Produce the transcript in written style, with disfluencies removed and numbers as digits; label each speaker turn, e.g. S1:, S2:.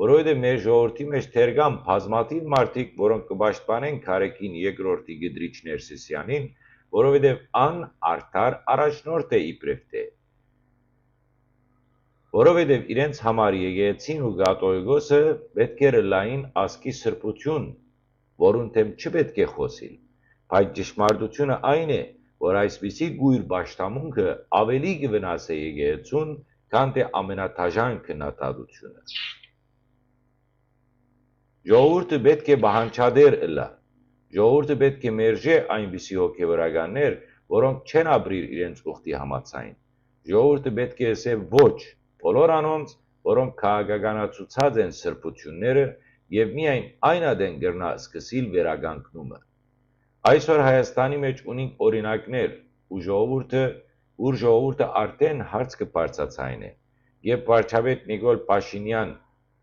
S1: որովհետև մեր ժողովրդի մեջ թերգան բազմաթիվ մարդիկ, որոնք կպաշտպանեն Քարեկին երկրորդի գդրիչ Ներսիսյանին, որովհետև ան արդար առաջնորդ է իբրև թե։ Որովհետև իրենց համար եկեղեցին ու կաթողիկոսը պետք է լային ասկի սրբություն, որուն թեմ չպետք է խոսիլ, բայց ճշմարտությունը այն է, որ այսպիսի գույր պաշտամունքը ավելի կվնասե եկեղեցուն, քան թե ամենադաժան քննադատությունը։ Ժողովուրդը պետք է պահանջադեր ըլլա, ժողովուրդը պետք է մերժե այնպիսի հոգևորականներ, որոնք չեն ապրիր իրենց ուխտի համաձայն։ Ժողովուրդը պետք է ասե ոչ բոլոր անոնց, որոնք քաղաքականացուցած են սրբությունները եւ միայն այն ադեն գրնա սկսիլ վերականգնումը։ Այսօր Հայաստանի մեջ ունենք օրինակներ, ուր ժողովուրդը արդեն հարց կբարձրացնի, եւ վարչապետ Նիկոլ Փաշինյան